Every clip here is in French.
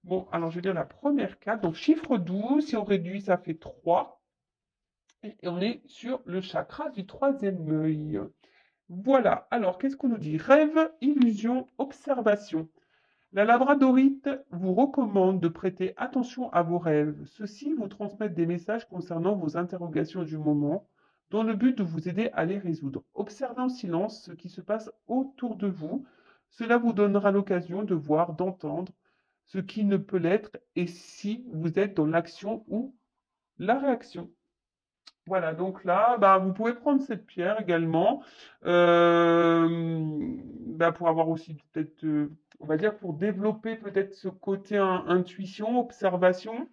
Bon, alors je vais dire la première carte. Donc, chiffre 12, si on réduit, ça fait 3. Et on est sur le chakra du troisième œil. Voilà. Alors, qu'est-ce qu'on nous dit? Rêve, illusion, observation. La labradorite vous recommande de prêter attention à vos rêves. Ceux-ci vous transmettent des messages concernant vos interrogations du moment, dans le but de vous aider à les résoudre. Observez en silence ce qui se passe autour de vous. Cela vous donnera l'occasion de voir, d'entendre ce qui ne peut l'être et si vous êtes dans l'action ou la réaction. Voilà, donc là, bah, vous pouvez prendre cette pierre également bah, pour avoir aussi peut-être, on va dire, pour développer peut-être ce côté intuition, observation.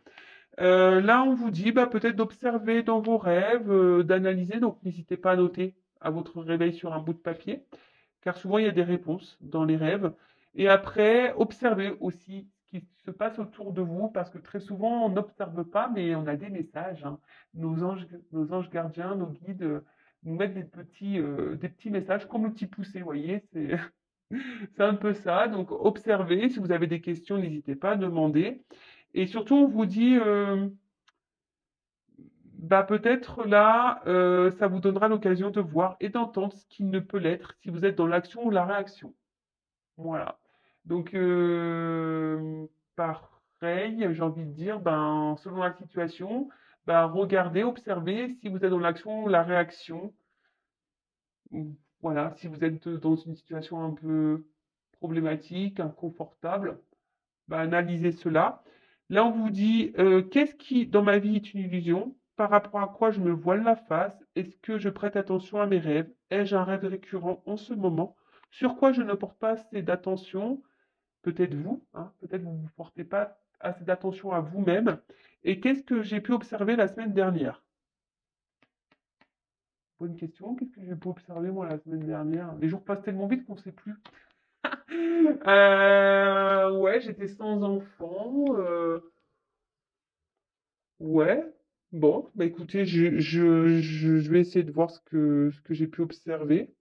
Là, on vous dit bah, peut-être d'observer dans vos rêves, d'analyser, donc n'hésitez pas à noter à votre réveil sur un bout de papier car souvent il y a des réponses dans les rêves. Et après, observez aussi ce qui se passe autour de vous, parce que très souvent on n'observe pas, mais on a des messages, hein. Nos anges gardiens, nos guides nous mettent des petits messages comme le petit poussé, vous voyez, c'est c'est un peu ça. Donc observez, si vous avez des questions, n'hésitez pas à demander. Et surtout, on vous dit, bah peut-être là, ça vous donnera l'occasion de voir et d'entendre ce qui ne peut l'être si vous êtes dans l'action ou la réaction. Voilà. Donc, pareil, j'ai envie de dire, ben, selon la situation, ben, regardez, observez si vous êtes dans l'action ou la réaction. Voilà, si vous êtes dans une situation un peu problématique, inconfortable, ben, analysez cela. Là, on vous dit, qu'est-ce qui, dans ma vie, est une illusion? Par rapport à quoi je me voile la face? Est-ce que je prête attention à mes rêves? Ai-je un rêve récurrent en ce moment? Sur quoi je ne porte pas assez d'attention? Peut-être vous, hein, peut-être vous ne portez pas assez d'attention à vous-même. Et qu'est-ce que j'ai pu observer la semaine dernière? Bonne question. Qu'est-ce que j'ai pu observer moi la semaine dernière? Les jours passent tellement vite qu'on ne sait plus. Ouais, j'étais sans enfant. Ouais. Bon, bah écoutez, je vais essayer de voir ce que j'ai pu observer.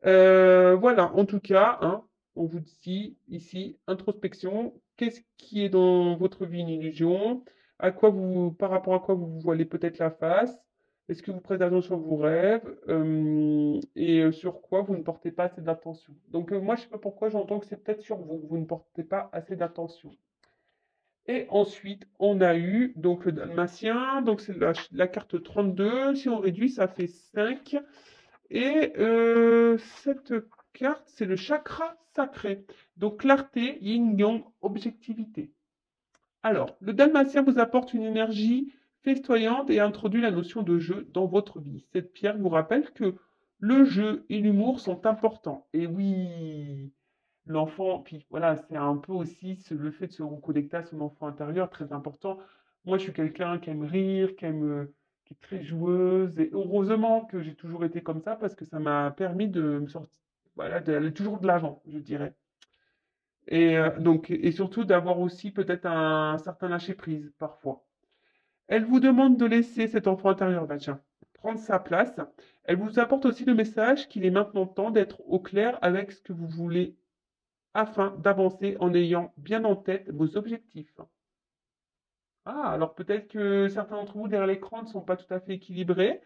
Voilà, en tout cas, hein, on vous dit ici, introspection, qu'est-ce qui est dans votre vie une illusion? Par rapport à quoi vous vous voilez peut-être la face? Est-ce que vous prêtez attention à vos rêves? Et sur quoi vous ne portez pas assez d'attention? Donc, moi, je sais pas pourquoi j'entends que c'est peut-être sur vous que vous ne portez pas assez d'attention. Et ensuite, on a eu donc le dalmatien, donc c'est la carte 32. Si on réduit, ça fait 5. Et cette carte, c'est le chakra sacré. Donc clarté, yin-yang, objectivité. Alors, le dalmatien vous apporte une énergie festoyante et introduit la notion de jeu dans votre vie. Cette pierre vous rappelle que le jeu et l'humour sont importants. Et oui, l'enfant, puis voilà, c'est un peu aussi le fait de se reconnecter à son enfant intérieur, très important. Moi, je suis quelqu'un qui aime rire, qui est très joueuse, et heureusement que j'ai toujours été comme ça parce que ça m'a permis de me sortir, voilà, d'aller toujours de l'avant, je dirais. Et surtout d'avoir aussi peut-être un certain lâcher-prise parfois. Elle vous demande de laisser cet enfant intérieur, bah tiens, prendre sa place. Elle vous apporte aussi le message qu'il est maintenant temps d'être au clair avec ce que vous voulez afin d'avancer en ayant bien en tête vos objectifs. Ah, alors peut-être que certains d'entre vous derrière l'écran ne sont pas tout à fait équilibrés.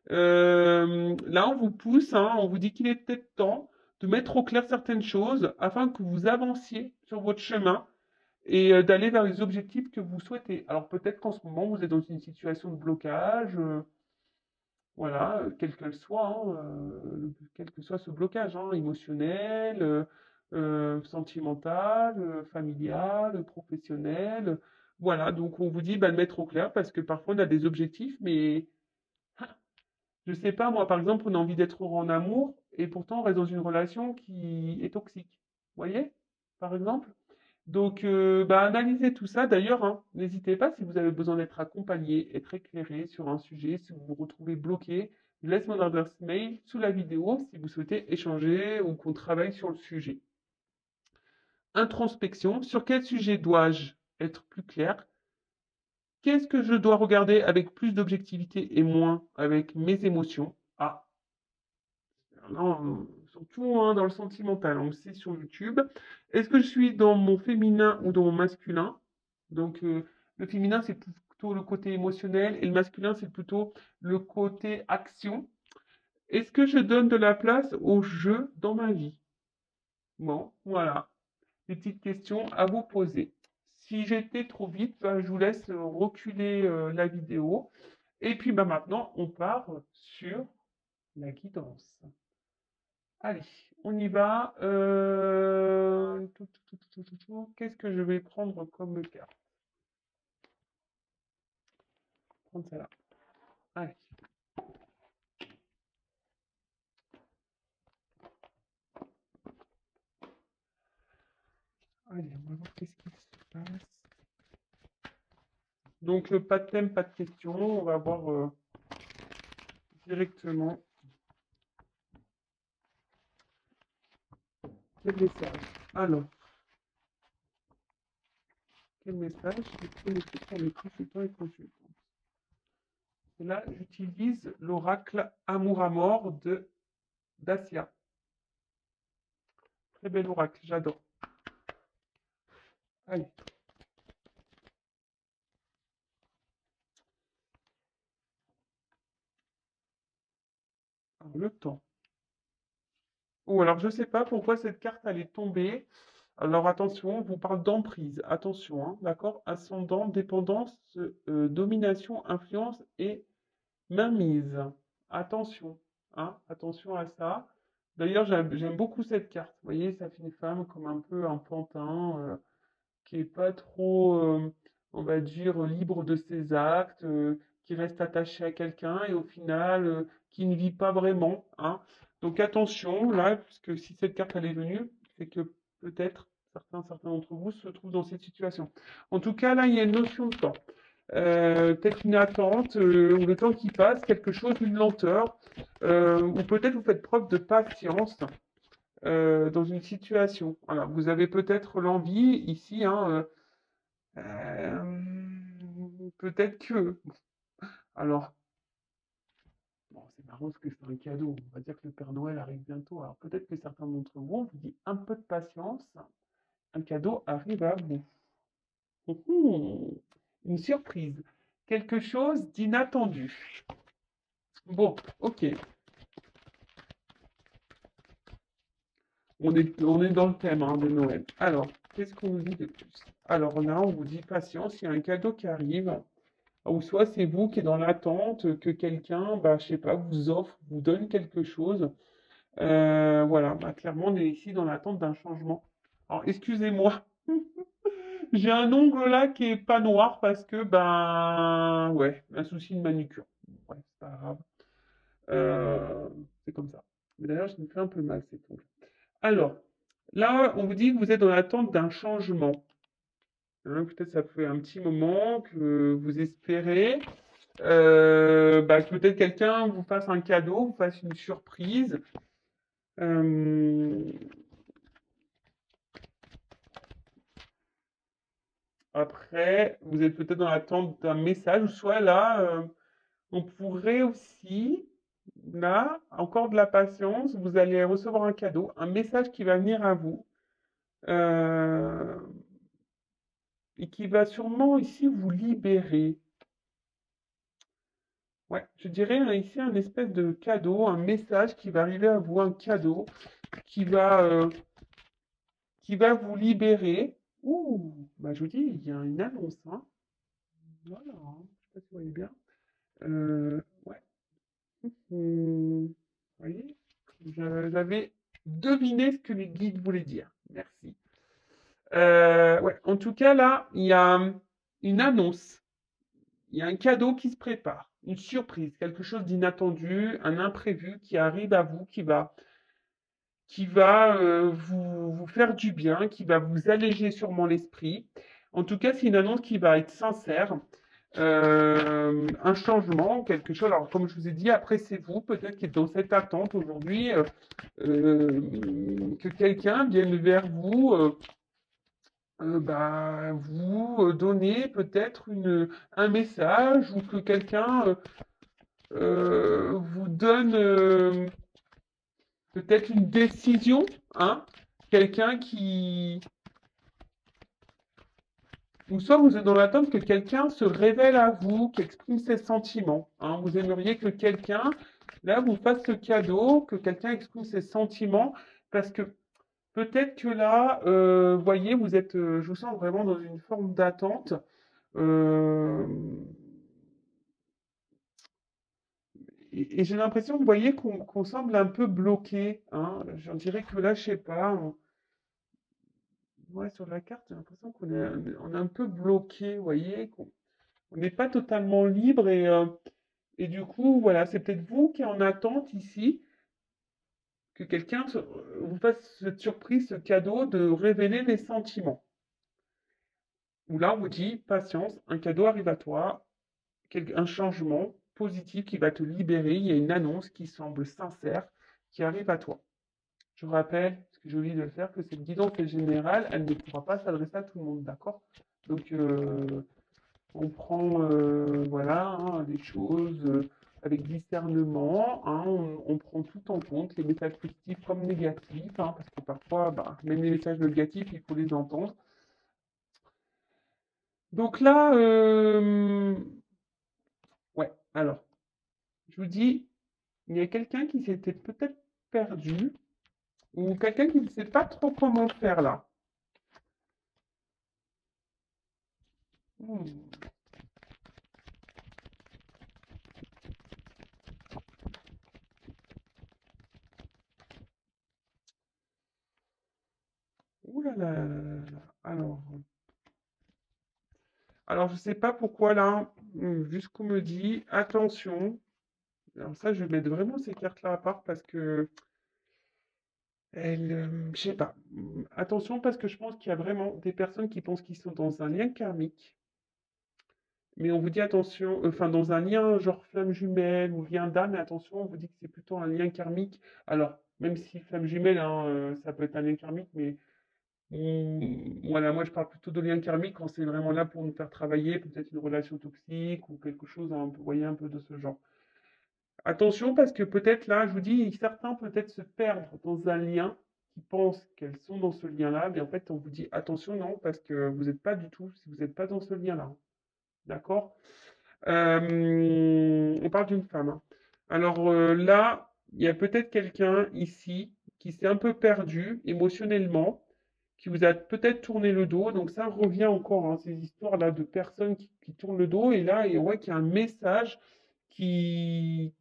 Là, on vous pousse, hein, on vous dit qu'il est peut-être temps de mettre au clair certaines choses afin que vous avanciez sur votre chemin et d'aller vers les objectifs que vous souhaitez. Alors peut-être qu'en ce moment, vous êtes dans une situation de blocage, voilà, quelle qu'elle soit, hein, quel que soit ce blocage, hein, émotionnel, sentimental, familial, professionnel. Voilà, donc on vous dit bah, de mettre au clair parce que parfois on a des objectifs, mais je sais pas, moi par exemple, on a envie d'être heureux en amour et pourtant on reste dans une relation qui est toxique. Vous voyez, par exemple? Donc, bah, analysez tout ça. D'ailleurs, hein, n'hésitez pas si vous avez besoin d'être accompagné, être éclairé sur un sujet, si vous vous retrouvez bloqué, je laisse mon adresse mail sous la vidéo si vous souhaitez échanger ou qu'on travaille sur le sujet. Introspection, sur quel sujet dois-je être plus clair? Qu'est-ce que je dois regarder avec plus d'objectivité et moins avec mes émotions? Ah, non, surtout hein, dans le sentimental, on le sait sur YouTube. Est-ce que je suis dans mon féminin ou dans mon masculin? Donc, le féminin, c'est plutôt le côté émotionnel et le masculin, c'est plutôt le côté action. Est-ce que je donne de la place au jeu dans ma vie? Bon, voilà. Des petites questions à vous poser. Si j'étais trop vite, bah, je vous laisse reculer la vidéo. Et puis bah, maintenant, on part sur la guidance. Allez, on y va. Qu'est-ce que je vais prendre comme carte? Prendre celle-là. Allez, allez, on va voir qu'est-ce qui se passe. Donc, pas de thème, pas de question. On va voir directement quel message. Alors, quel message est connecté pour les consultants et consultantes? Et là, j'utilise l'oracle Amour à mort de Dacia. Très bel oracle, j'adore. Allez. Alors, le temps. Oh, alors je ne sais pas pourquoi cette carte elle est tombée. Alors attention, on vous parle d'emprise. Attention, hein, d'accord? Ascendant, dépendance, domination, influence et mainmise. Attention, hein, attention à ça. D'ailleurs, j'aime beaucoup cette carte. Vous voyez, ça fait une femme comme un peu un pantin. Qui est pas trop, on va dire, libre de ses actes, qui reste attaché à quelqu'un et au final, qui ne vit pas vraiment, hein. Donc attention là, puisque si cette carte elle est venue, c'est que peut-être certains d'entre vous se trouvent dans cette situation. En tout cas, là, il y a une notion de temps. Peut-être une attente, ou le temps qui passe, quelque chose, une lenteur, ou peut-être vous faites preuve de patience dans une situation. Voilà, vous avez peut-être l'envie ici, hein, peut-être que. Alors, bon, c'est marrant parce que c'est un cadeau. On va dire que le Père Noël arrive bientôt. Alors peut-être que certains d'entre vous, on vous dit un peu de patience. Un cadeau arrive à vous. Une surprise. Quelque chose d'inattendu. Bon, ok. On est dans le thème hein, de Noël. Alors, qu'est-ce qu'on vous dit de plus? Alors là, on vous dit patience, il y a un cadeau qui arrive. Ou soit c'est vous qui êtes dans l'attente que quelqu'un, bah, je sais pas, vous offre, vous donne quelque chose. Voilà, bah, clairement, on est ici dans l'attente d'un changement. Alors, excusez-moi, j'ai un ongle là qui est pas noir parce que, ben, ouais, un souci de manucure. Ouais, c'est pas grave. C'est comme ça. Mais d'ailleurs, je me fais un peu mal, cet ongle. Alors, là, on vous dit que vous êtes dans l'attente d'un changement. Hein, peut-être ça fait un petit moment que vous espérez. Bah, que peut-être quelqu'un vous fasse un cadeau, vous fasse une surprise. Euh, Après, vous êtes peut-être dans l'attente d'un message, ou soit là, on pourrait aussi, là, encore de la patience, vous allez recevoir un cadeau, un message qui va venir à vous, euh, et qui va sûrement ici vous libérer. Ouais, je dirais ici un espèce de cadeau, un message qui va arriver à vous, un cadeau qui va, euh, qui va vous libérer. Ouh, bah je vous dis, il y a une annonce, hein. Voilà, hein. Je sais pas si vous voyez bien. Ouais. Vous voyez, j'avais deviné ce que les guides voulaient dire. Merci. Ouais, en tout cas, là, il y a une annonce. Il y a un cadeau qui se prépare, une surprise, quelque chose d'inattendu, un imprévu qui arrive à vous, qui va vous faire du bien, qui va vous alléger sûrement l'esprit. En tout cas, c'est une annonce qui va être sincère. Un changement, quelque chose. Alors, comme je vous ai dit, après, c'est vous, peut-être, qui êtes dans cette attente aujourd'hui, que quelqu'un vienne vers vous, bah, vous donner peut-être un message ou que quelqu'un vous donne peut-être une décision, hein, quelqu'un Ou soit vous êtes dans l'attente que quelqu'un se révèle à vous, qu'exprime ses sentiments, hein. Vous aimeriez que quelqu'un, là, vous fasse ce cadeau, que quelqu'un exprime ses sentiments, parce que peut-être que là, voyez, vous êtes, je vous sens vraiment dans une forme d'attente. euh, et j'ai l'impression, vous voyez, qu'on semble un peu bloqué, hein. J'en dirais que là, je sais pas, ouais, sur la carte, j'ai l'impression on est un peu bloqué, vous voyez, qu'on on n'est pas totalement libre et du coup, voilà, c'est peut-être vous qui êtes en attente ici, que quelqu'un vous fasse cette surprise, ce cadeau de révéler les sentiments. Où là, on vous dit, patience, un cadeau arrive à toi, un changement positif qui va te libérer, il y a une annonce qui semble sincère, qui arrive à toi. Je vous rappelle, parce que j'ai oublié de le faire, que cette guidance est générale, elle ne pourra pas s'adresser à tout le monde, d'accord? Donc, on prend voilà, hein, les choses avec discernement, hein, on prend tout en compte, les messages positifs comme négatifs, hein, parce que parfois, bah, même les messages négatifs, il faut les entendre. Donc là, ouais, alors, je vous dis, il y a quelqu'un qui s'était peut-être perdu, ou quelqu'un qui ne sait pas trop comment faire là. Hmm. Ouh là là là là là là. Alors, je sais pas pourquoi là, vu ce qu'on me dit, attention. Alors ça, je vais mettre vraiment ces cartes-là à part parce que je sais pas. Attention parce que je pense qu'il y a vraiment des personnes qui pensent qu'ils sont dans un lien karmique, mais on vous dit attention, enfin dans un lien genre flamme jumelle ou lien d'âme, mais attention, on vous dit que c'est plutôt un lien karmique. Alors, même si flamme jumelle, hein, ça peut être un lien karmique, mais voilà, moi je parle plutôt de lien karmique quand c'est vraiment là pour nous faire travailler, peut-être une relation toxique ou quelque chose, un peu, vous voyez, un peu de ce genre. Attention parce que peut-être là, je vous dis, certains peut-être se perdre dans un lien, qui pensent qu'elles sont dans ce lien-là, mais en fait, on vous dit attention, non, parce que vous n'êtes pas du tout, si vous n'êtes pas dans ce lien-là. D'accord? On parle d'une femme, hein. Alors là, il y a peut-être quelqu'un ici qui s'est un peu perdu émotionnellement, qui vous a peut-être tourné le dos. Donc ça revient encore, hein, ces histoires-là de personnes qui tournent le dos. Et là, et on voit qu'il y a un message qui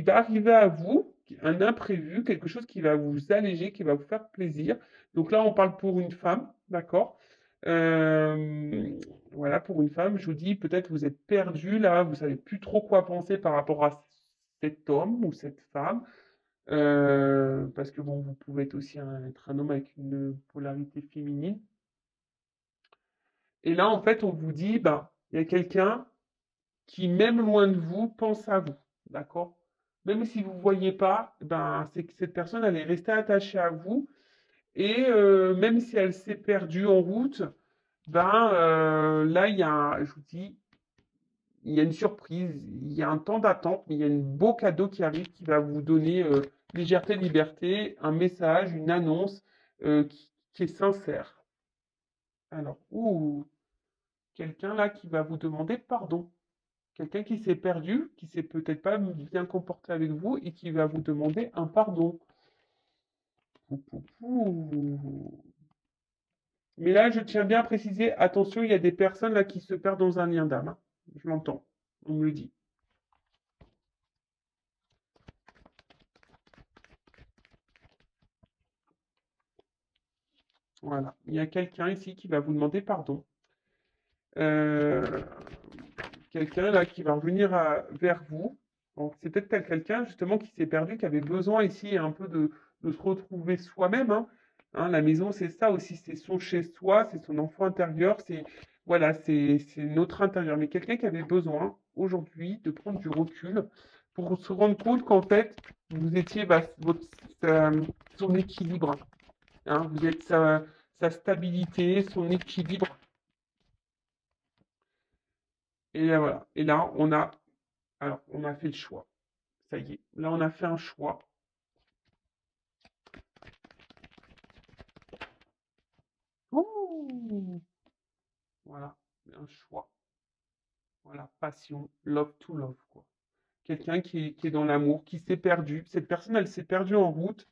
va arriver à vous, un imprévu, quelque chose qui va vous alléger, qui va vous faire plaisir. Donc là, on parle pour une femme, d'accord? Euh, voilà, pour une femme, je vous dis, peut-être vous êtes perdu là, vous savez plus trop quoi penser par rapport à cet homme ou cette femme. Parce que bon, vous pouvez être aussi être un homme avec une polarité féminine. Et là, en fait, on vous dit, ben, il y a quelqu'un qui, même loin de vous, pense à vous. D'accord? Même si vous ne voyez pas, ben, c'est que cette personne, elle est restée attachée à vous. Et même si elle s'est perdue en route, ben, là, je vous dis, il y a une surprise, il y a un temps d'attente, mais il y a un beau cadeau qui arrive qui va vous donner légèreté, liberté, un message, une annonce qui est sincère. Alors, quelqu'un là qui va vous demander pardon. Quelqu'un qui s'est perdu, qui s'est peut-être pas bien comporté avec vous et qui va vous demander un pardon. Pou, pou, pou. Mais là, je tiens bien à préciser, attention, il y a des personnes là qui se perdent dans un lien d'âme, hein. Je l'entends, on me le dit. Voilà. Il y a quelqu'un ici qui va vous demander pardon. Euh, Quelqu'un là qui va revenir vers vous. Donc, c'est peut-être quelqu'un justement qui s'est perdu, qui avait besoin ici un peu de se retrouver soi-même, hein. Hein, la maison, c'est ça aussi, c'est son chez-soi, c'est son enfant intérieur, c'est voilà, c'est notre intérieur. Mais quelqu'un qui avait besoin aujourd'hui de prendre du recul pour se rendre compte qu'en fait, vous étiez son équilibre, hein, vous êtes sa stabilité, son équilibre. Et là, voilà. Et là, on a fait le choix. Ça y est. Là, on a fait un choix. Oh, Voilà, un choix. Voilà, passion, love to love, quoi. Quelqu'un qui est dans l'amour, qui s'est perdu. Cette personne, elle s'est perdue en route.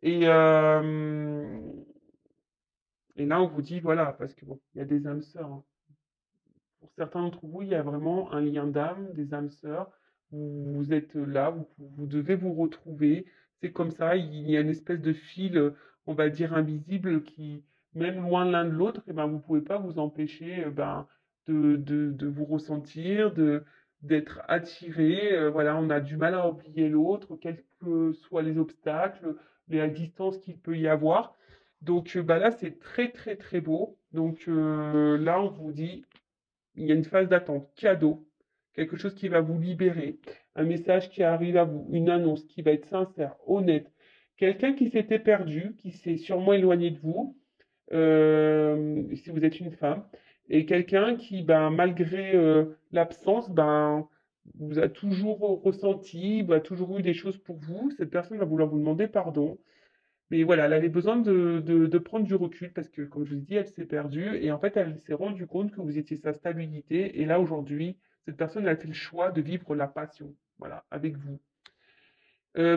Et, euh, et là, on vous dit, voilà, parce que bon, il y a des âmes sœurs, hein. Pour certains d'entre vous, il y a vraiment un lien d'âme, des âmes sœurs. Vous êtes là, vous devez vous retrouver. C'est comme ça, il y a une espèce de fil, on va dire, invisible qui, même loin l'un de l'autre, eh ben, vous ne pouvez pas vous empêcher ben, de vous ressentir, d'être attiré. Voilà, on a du mal à oublier l'autre, quels que soient les obstacles, la distance qu'il peut y avoir. Donc bah là, c'est très très très beau. Donc là, on vous dit, il y a une phase d'attente, cadeau, quelque chose qui va vous libérer, un message qui arrive à vous, une annonce qui va être sincère, honnête, quelqu'un qui s'était perdu, qui s'est sûrement éloigné de vous, si vous êtes une femme, et quelqu'un qui, ben, malgré l'absence, ben, vous a toujours ressenti, a toujours eu des choses pour vous. Cette personne va vouloir vous demander pardon. Mais voilà, elle avait besoin de prendre du recul parce que, comme je vous ai dit, elle s'est perdue et en fait, elle s'est rendue compte que vous étiez sa stabilité. Et là, aujourd'hui, cette personne a fait le choix de vivre la passion, voilà, avec vous.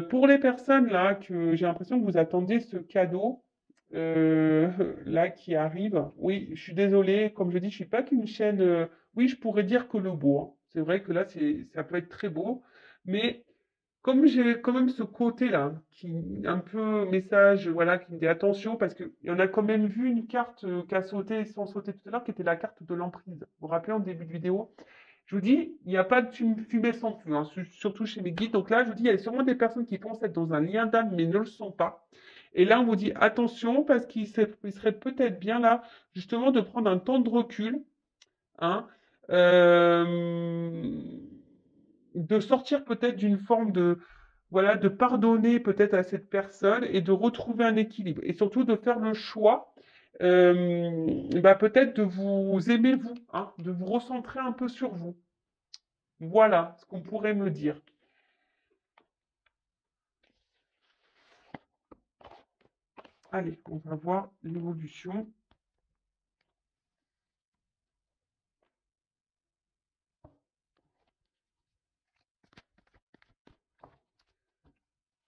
Pour les personnes là, que j'ai l'impression que vous attendiez ce cadeau euh, là qui arrive, oui, je suis désolé, comme je dis, je suis pas qu'une chaîne. Oui, je pourrais dire que le beau, hein. C'est vrai que là, ça peut être très beau, mais comme j'ai quand même ce côté-là, qui un peu message, voilà, qui me dit attention, parce qu'il y en a quand même vu une carte qui a sauté sans sauter tout à l'heure, qui était la carte de l'emprise. Vous vous rappelez en début de vidéo? Je vous dis, il n'y a pas de fumée sans feu, hein, surtout chez mes guides. Donc là, je vous dis, il y a sûrement des personnes qui pensent être dans un lien d'âme, mais ne le sont pas. Et là, on vous dit attention, parce il serait peut-être bien là, justement, de prendre un temps de recul, hein, euh, de sortir peut-être d'une forme de, voilà, de pardonner peut-être à cette personne et de retrouver un équilibre. Et surtout de faire le choix, bah, peut-être de vous aimer vous, hein, de vous recentrer un peu sur vous. Voilà ce qu'on pourrait me dire. Allez, on va voir l'évolution.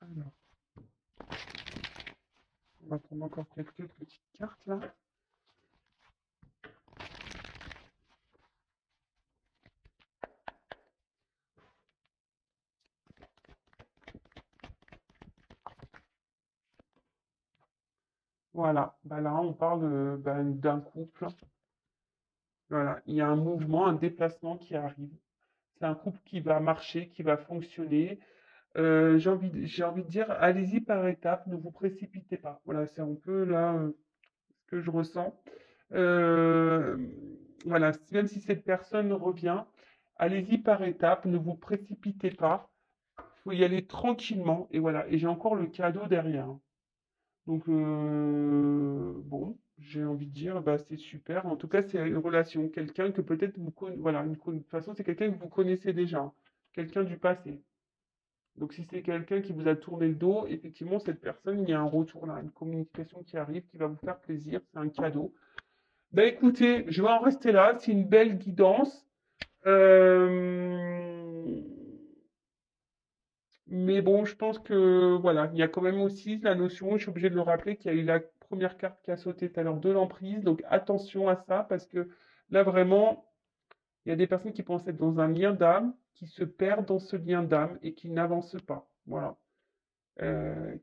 Alors, on va prendre encore quelques petites cartes là. Voilà, bah là on parle ben, d'un couple. Voilà, il y a un mouvement, un déplacement qui arrive. C'est un couple qui va marcher, qui va fonctionner. J'ai envie de dire, allez-y par étapes, ne vous précipitez pas. Voilà, c'est un peu là ce que je ressens. Euh, voilà, même si cette personne revient, allez-y par étapes, ne vous précipitez pas. Il faut y aller tranquillement. Et voilà, et j'ai encore le cadeau derrière, hein. Donc, bon, j'ai envie de dire, bah, c'est super. En tout cas, c'est une relation, quelqu'un que peut-être vous connaissez. Voilà, de toute façon, c'est quelqu'un que vous connaissez déjà, hein. Quelqu'un du passé. Donc, si c'est quelqu'un qui vous a tourné le dos, effectivement, cette personne, il y a un retour là, une communication qui arrive, qui va vous faire plaisir. C'est un cadeau. Ben écoutez, je vais en rester là. C'est une belle guidance. Euh, Mais bon, je pense que voilà, il y a quand même aussi la notion, je suis obligé de le rappeler, qu'il y a eu la première carte qui a sauté tout à l'heure de l'emprise. Donc attention à ça, parce que là vraiment, il y a des personnes qui pensent être dans un lien d'âme, qui se perdent dans ce lien d'âme et qui n'avancent pas. Voilà.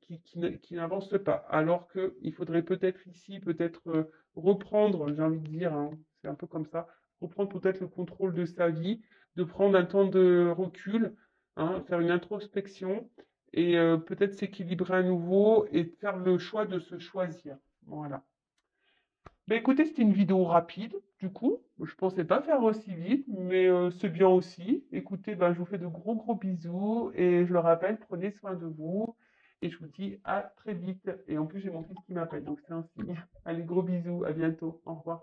Qui n'avance pas. Alors qu'il faudrait peut-être ici, peut-être reprendre, j'ai envie de dire, hein, c'est un peu comme ça, reprendre peut-être le contrôle de sa vie, de prendre un temps de recul, hein, faire une introspection et peut-être s'équilibrer à nouveau et faire le choix de se choisir. Voilà. Ben écoutez, c'était une vidéo rapide, du coup. Je pensais pas faire aussi vite, mais c'est bien aussi. Écoutez, ben, je vous fais de gros gros bisous et je le rappelle, prenez soin de vous et je vous dis à très vite. Et en plus, j'ai mon fils qui m'appelle, donc c'est un signe. Allez, gros bisous, à bientôt, au revoir.